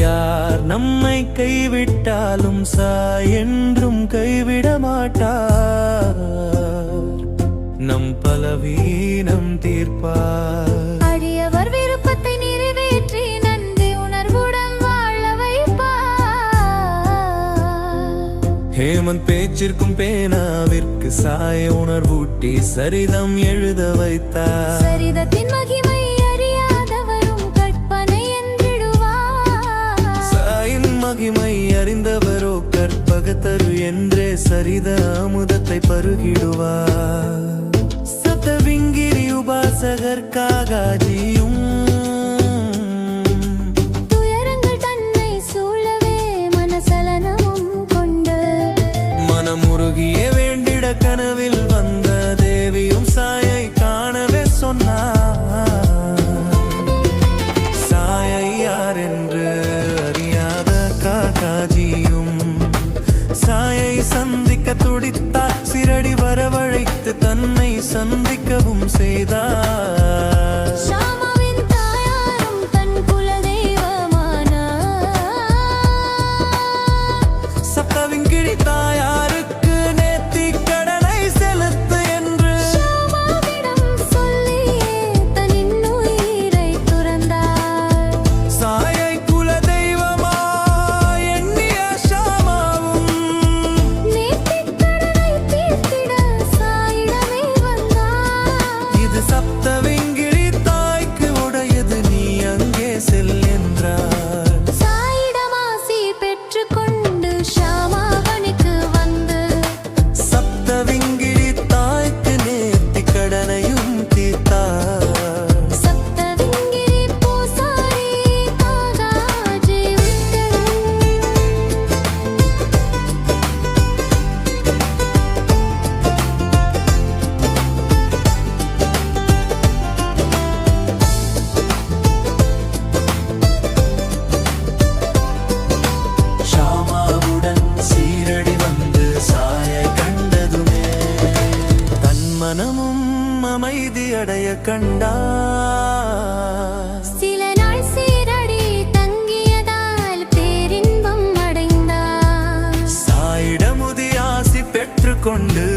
யார் நம்மை கைவிட்டாலும் சாய் என்றும் கைவிட மாட்டார். நம் பலவீனம் தீர்ப்பார். அடியவர் விருப்பத்தை நிறைவேற்றி நன்றி உணர்வுடன் வாழ வைப்பார். ஹேமந்த் பேச்சிற்கும் பேனாவிற்கு சாய உணர்வூட்டி சரிதம் எழுத வைத்தார். சரிதத்தின் மகிமை அறியாதவரும் கற்பனை என்றிடுவார். சாயின் மகிமை அறிந்தவரோ கற்பகத்தரு என்றே சரித அமுதத்தை பருகிடுவார். சப்தவிங்கிரி உபாசகர் காகாஜியும் துயரங்கள் தன்னை சூழவே மனசலனமும் கொண்டு மனமுருகிய வேண்டிட கனவில் வந்த தேவியும் சாயை காணவே சொன்னார். சாயை யார் என்று அறியாத காகாஜியும் சாயை சந்திக்க துடித்தார். சிரடி வரவழைத்து தன்னை சந்திக்கவும் செய்தார். ஷாமாவின் தாயாரும் தன் குலதெய்வமானார். சப்தவிங்கிரி தாயாருக்கு நேர்த்திக் கடனை செலுத்து என்று ஷாமாவிடம் சொல்லியே தன் இன்னுயிரை துறந்தார். சாயை குலதெய்வமாய் எண்ணிய ஷாமாவும் நேர்த்திக் கடனை தீர்த்திட சாயிடமே வந்தார். இது சப்தவிங்கிரி தாய்க்கு உடையது, நீ அங்கே செல் என்றார். சாயிடம் ஆசி பெற்றுக்கொண்டு ஷாமாவனுக்கு வந்து சப்தவிங்கிரி தாய்க்கு நேர்த்திக் கடனையும் தீர்த்தார். சப்தவிங்கிரி பூசாரி காகாஜி விட்டல். ஷாமாவுடன் சீரடி வந்து சாயை கண்டதுமே தன் மனமும் அமைதி அடைய கண்டார். சில நாள் சீரடி தங்கியதால் பேரின்பம் அடைந்தார். சாயிடமுதி ஆசி பெற்றுக்கொண்டு